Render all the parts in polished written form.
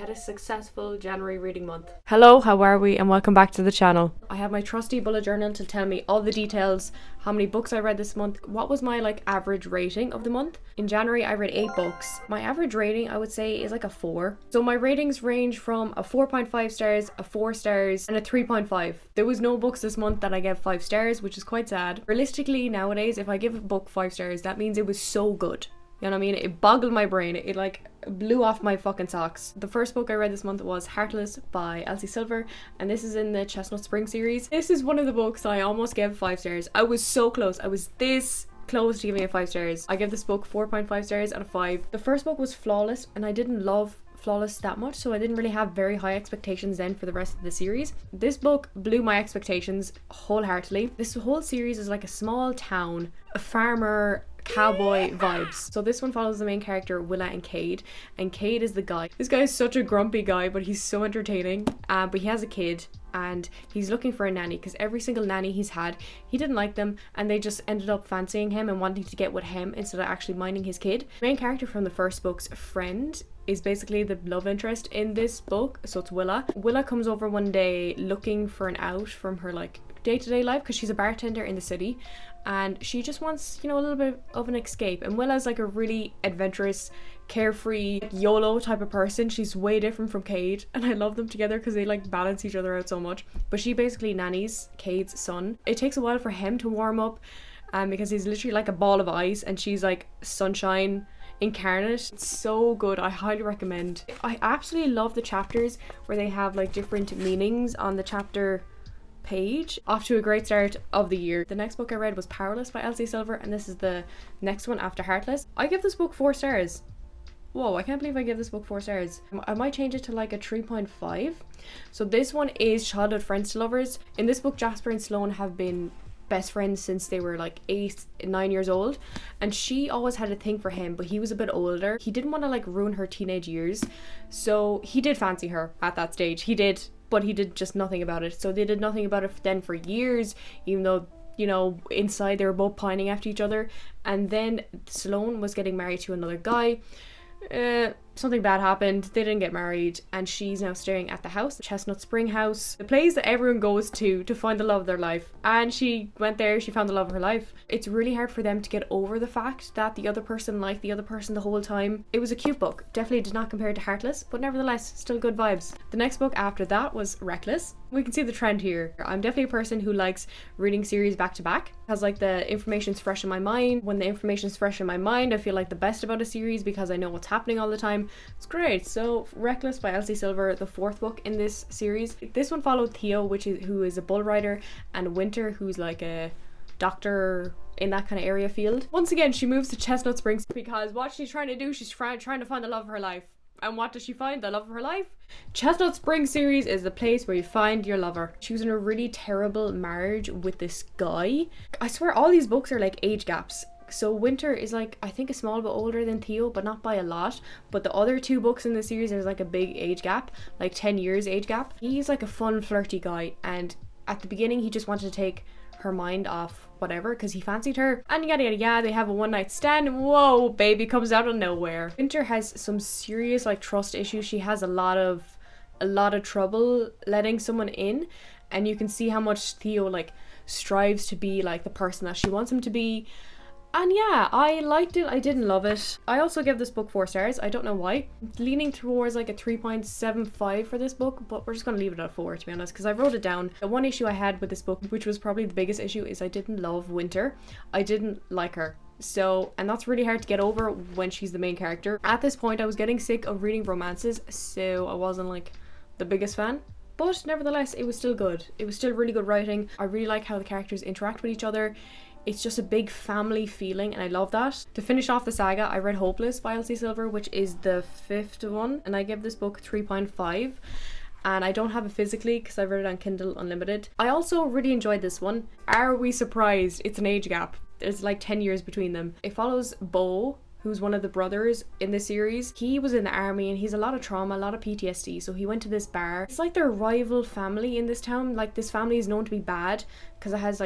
had a successful January reading month. Hello, how are we? And welcome back to the channel. I have my trusty bullet journal to tell me all the details, how many books I read this month, what was my average rating of the month. In January I read 8 books. My average rating I would say is a 4. So my ratings range from a 4.5 stars, a 4 stars and a 3.5. There was no books this month that I gave 5 stars, which is quite sad. Realistically nowadays if I give a book 5 stars that means it was so good. You know what I mean? It boggled my brain. It blew off my fucking socks. The first book I read this month was Heartless by Elsie Silver, and this is in the Chestnut Spring series. This is one of the books I almost gave 5 stars. I was so close. I was this close to giving it 5 stars. I gave this book 4.5 stars out of 5. The first book was Flawless, and I didn't love Flawless that much, so I didn't really have very high expectations then for the rest of the series. This book blew my expectations wholeheartedly. This whole series is like a small town, a farmer, cowboy vibes. So this one follows the main character Willa and Cade is the guy. This guy is such a grumpy guy, but he's so entertaining. But he has a kid and he's looking for a nanny because every single nanny he's had, he didn't like them and they just ended up fancying him and wanting to get with him instead of actually minding his kid. The main character from the first book's friend is basically the love interest in this book, so it's Willa. Willa comes over one day looking for an out from her day-to-day life because she's a bartender in the city and she just wants, a little bit of an escape. And Willa's a really adventurous, carefree, YOLO type of person. She's way different from Cade and I love them together because they balance each other out so much. But she basically nannies Cade's son. It takes a while for him to warm up because he's literally like a ball of ice and she's like sunshine incarnate. It's so good. I highly recommend. I absolutely love the chapters where they have different meanings on the chapter page. Off to a great start of the year. The next book I read was Powerless by Elsie Silver, and this is the next one after Heartless. I give this book 4 stars. Whoa, I can't believe I give this book 4 stars. I might change it to a 3.5. So this one is childhood friends to lovers. In this book, Jasper and Sloane have been best friends since they were 8-9 years old, and she always had a thing for him, but he was a bit older. He didn't want to ruin her teenage years, so he did fancy her at that stage. He did, but he did just nothing about it. So they did nothing about it then for years, even though inside they were both pining after each other. And then Sloane was getting married to another guy. Something bad happened, they didn't get married, and she's now staying at the house, the Chestnut Spring house, the place that everyone goes to find the love of their life. And she went there, she found the love of her life. It's really hard for them to get over the fact that the other person liked the other person the whole time. It was a cute book, definitely did not compare to Heartless, but nevertheless still good vibes. The next book after that was Reckless. We can see the trend here. I'm definitely a person who likes reading series back to back, because the information's fresh in my mind. When the information's fresh in my mind, I feel the best about a series because I know what's happening all the time. It's great. So Reckless by Elsie Silver, the 4th book in this series. This one followed Theo, who is a bull rider, and Winter, who's a doctor in that kind of area field. Once again, she moves to Chestnut Springs because what she's trying to do, she's trying to find the love of her life. And what does she find? The love of her life? Chestnut Spring series is the place where you find your lover. She was in a really terrible marriage with this guy. I swear all these books are age gaps. So Winter is I think a small bit older than Theo, but not by a lot. But the other 2 books in the series, there's a big age gap, 10 years age gap. He's a fun, flirty guy, and at the beginning he just wanted to take her mind off whatever because he fancied her, and yada yada yada. They have a one night stand and whoa, baby comes out of nowhere. Winter has some serious trust issues. She has a lot of trouble letting someone in, and you can see how much Theo strives to be the person that she wants him to be. And yeah, I liked it. I didn't love it. I also give this book 4 stars. I don't know why. I'm leaning towards a 3.75 for this book, but we're just gonna leave it at 4 to be honest, because I wrote it down. The one issue I had with this book, which was probably the biggest issue, is I didn't love Winter. I didn't like her. So, and that's really hard to get over when she's the main character. At this point, I was getting sick of reading romances, so I wasn't the biggest fan. But nevertheless, it was still good. It was still really good writing. I really like how the characters interact with each other. It's just a big family feeling and I love that. To finish off the saga, I read Hopeless by Elsie Silver, which is the 5th one, and I give this book 3.5. And I don't have it physically because I read it on Kindle Unlimited. I also really enjoyed this one. Are we surprised? It's an age gap. There's 10 years between them. It follows Bo, who's one of the brothers in the series. He was in the army and he's a lot of trauma, a lot of PTSD, so he went to this bar. It's their rival family in this town. This family is known to be bad because it has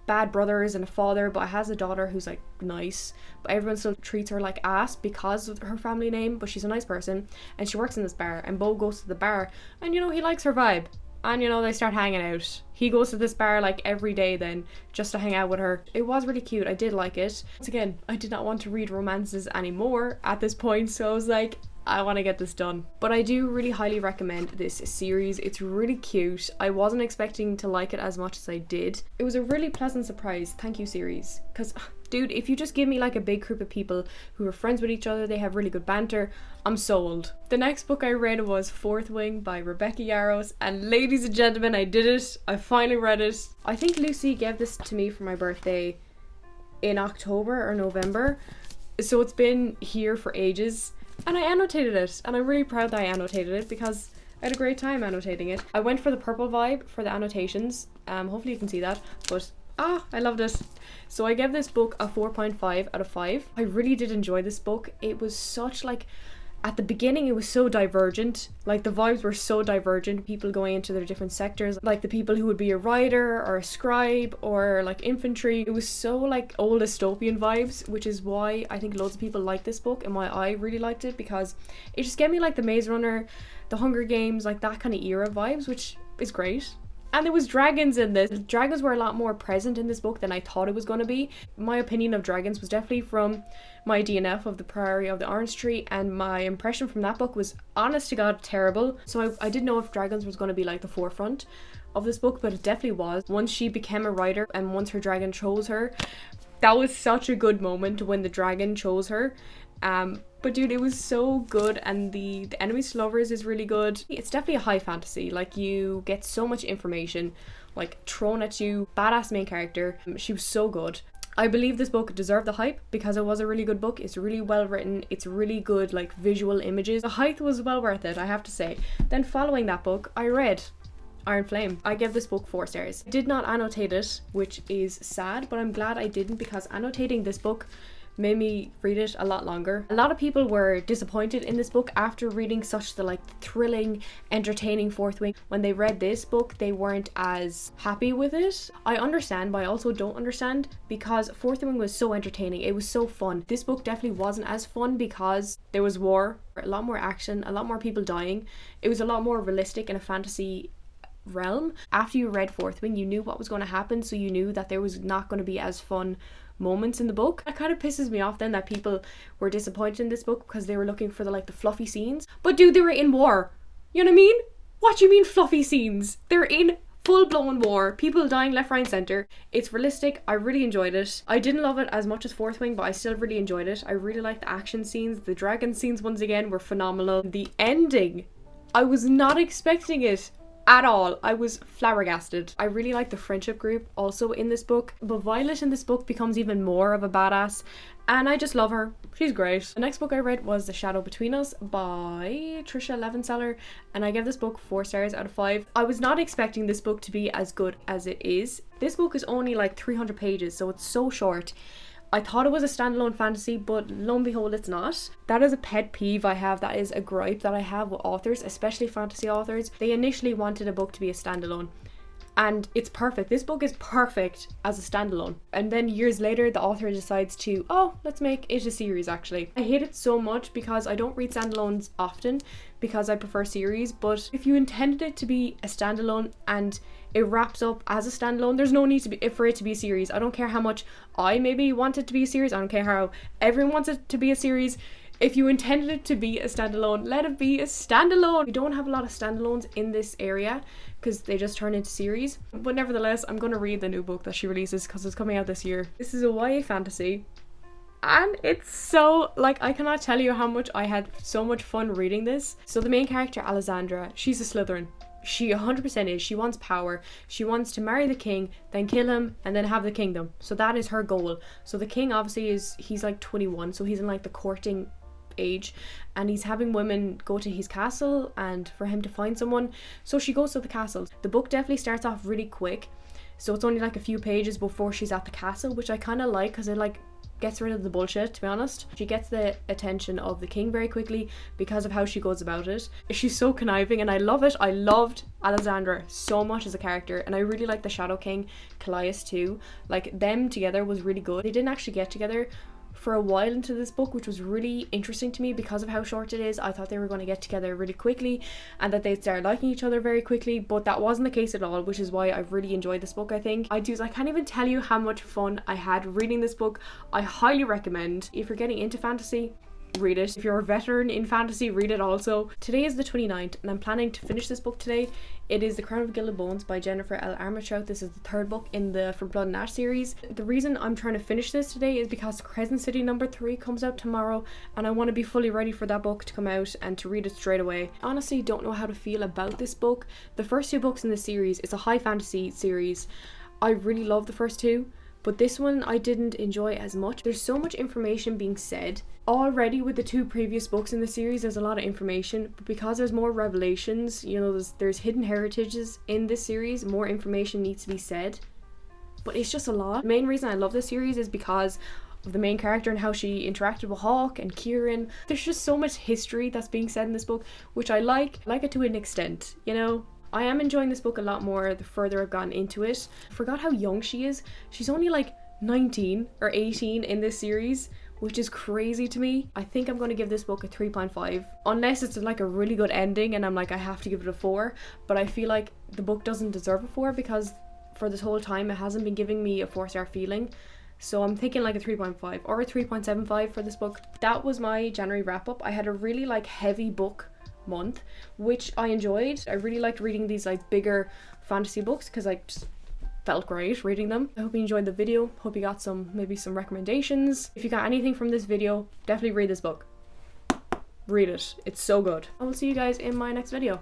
bad brothers and a father, but has a daughter who's like nice, but everyone still treats her like ass because of her family name, but she's a nice person, and she works in this bar, and Bo goes to the bar, and you know, he likes her vibe, and you know, they start hanging out. He goes to this bar like every day then, just to hang out with her. It was really cute. I did like it. Once again, I did not want to read romances anymore at this point, so I was like, I want to get this done. But I do really highly recommend this series. It's really cute. I wasn't expecting to like it as much as I did. It was a really pleasant surprise. Thank you, series. Because, dude, if you just give me like a big group of people who are friends with each other, they have really good banter, I'm sold. The next book I read was Fourth Wing by Rebecca Yarros, and ladies and gentlemen, I did it. I finally read it. I think Lucy gave this to me for my birthday in October or November, so it's been here for ages. And I annotated it, and I'm really proud that I annotated it because I had a great time annotating it. I went for the purple vibe for the annotations. Hopefully you can see that, but I loved it. So I gave this book a 4.5 out of 5. I really did enjoy this book. It was such like, at the beginning it was so divergent, like the vibes were so divergent, people going into their different sectors, like the people who would be a writer or a scribe or like infantry. It was so like old dystopian vibes, which is why I think loads of people like this book and why I really liked it, because it just gave me like the Maze Runner, the Hunger Games, like that kind of era vibes, which is great. And there was dragons in this. Dragons were a lot more present in this book than I thought it was going to be. My opinion of dragons was definitely from my DNF of the Priory of the Orange Tree, and my impression from that book was honest to God terrible. So I didn't know if dragons was going to be like the forefront of this book, but it definitely was. Once she became a writer and once her dragon chose her, that was such a good moment when the dragon chose her. But dude, it was so good, and the enemies to lovers is really good. It's definitely a high fantasy. Like, you get so much information like thrown at you. Badass main character. She was so good. I believe this book deserved the hype because it was a really good book. It's really well written. It's really good like visual images. The hype was well worth it, I have to say. Then following that book, I read Iron Flame. I gave this book 4 stars. I did not annotate it, which is sad, but I'm glad I didn't, because annotating this book made me read it a lot longer. A lot of people were disappointed in this book after reading such the like thrilling, entertaining Fourth Wing. When they read this book, they weren't as happy with it. I understand, but I also don't understand, because Fourth Wing was so entertaining. It was so fun. This book definitely wasn't as fun because there was war, a lot more action, a lot more people dying. It was a lot more realistic in a fantasy realm. After you read Fourth Wing, you knew what was going to happen, so you knew that there was not going to be as fun moments in the book. That kind of pisses me off then, that people were disappointed in this book because they were looking for the fluffy scenes. But dude, they were in war. You know what I mean? What do you mean fluffy scenes? They're in full-blown war. People dying left, right, and center. It's realistic. I really enjoyed it. I didn't love it as much as Fourth Wing, but I still really enjoyed it. I really liked the action scenes. The dragon scenes, once again, were phenomenal. The ending, I was not expecting it at all. I was flabbergasted. I really like the friendship group also in this book, but Violet in this book becomes even more of a badass, and I just love her. She's great. The next book I read was The Shadow Between Us by Trisha Levenseller, and I gave this book 4 stars out of 5. I was not expecting this book to be as good as it is. This book is only like 300 pages, so it's so short. I thought it was a standalone fantasy, but lo and behold, it's not. That is a pet peeve I have. That is a gripe that I have with authors, especially fantasy authors. They initially wanted a book to be a standalone, and it's perfect. This book is perfect as a standalone. And then years later, the author decides to, let's make it a series actually. I hate it so much because I don't read standalones often because I prefer series, but if you intended it to be a standalone and it wraps up as a standalone, there's no need for it to be a series. I don't care how much I maybe want it to be a series. I don't care how everyone wants it to be a series. If you intended it to be a standalone, let it be a standalone. We don't have a lot of standalones in this area because they just turn into series. But nevertheless, I'm going to read the new book that she releases because it's coming out this year. This is a YA fantasy. And it's so, I cannot tell you how much I had so much fun reading this. So the main character, Alessandra, she's a Slytherin. She 100% is. She wants power. She wants to marry the king, then kill him, and then have the kingdom. So that is her goal. So the king obviously he's like 21, so he's in like the courting age, and he's having women go to his castle and for him to find someone. So she goes to the castle. The book definitely starts off really quick. So it's only like a few pages before she's at the castle, which I kind of like because it gets rid of the bullshit, to be honest. She gets the attention of the king very quickly because of how she goes about it. She's so conniving and I love it. I loved Alexandra so much as a character, and I really like the Shadow King, Callias too. Like, them together was really good. They didn't actually get together for a while into this book, which was really interesting to me because of how short it is. I thought they were going to get together really quickly and that they'd start liking each other very quickly, but that wasn't the case at all, which is why I've really enjoyed this book. I can't even tell you how much fun I had reading this book. I highly recommend. If you're getting into fantasy, read it. If you're a veteran in fantasy, read it also. Today is the 29th and I'm planning to finish this book today. It is The Crown of Gilded Bones by Jennifer L. Armentrout. This is the third book in the From Blood and Ash series. The reason I'm trying to finish this today is because Crescent City #3 comes out tomorrow and I want to be fully ready for that book to come out and to read it straight away. I honestly don't know how to feel about this book. The first two books in the series, it's a high fantasy series. I really love the first two, but this one I didn't enjoy as much. There's so much information being said. Already with the two previous books in the series, there's a lot of information, but because there's more revelations, you know, there's hidden heritages in this series, more information needs to be said. But it's just a lot. The main reason I love this series is because of the main character and how she interacted with Hawke and Kieran. There's just so much history that's being said in this book, which I like it to an extent, you know? I am enjoying this book a lot more the further I've gotten into it. I forgot how young she is. She's only like 19 or 18 in this series, which is crazy to me. I think I'm going to give this book a 3.5, unless it's like a really good ending and I'm like, I have to give it a 4, but I feel like the book doesn't deserve a 4 because for this whole time it hasn't been giving me a 4-star feeling. So I'm thinking like a 3.5 or a 3.75 for this book. That was my January wrap up. I had a really like heavy book month, which I enjoyed. I really liked reading these like bigger fantasy books because I just felt great reading them. I hope you enjoyed the video. Hope you got maybe some recommendations. If you got anything from this video, definitely read this book. Read it. It's so good. I will see you guys in my next video.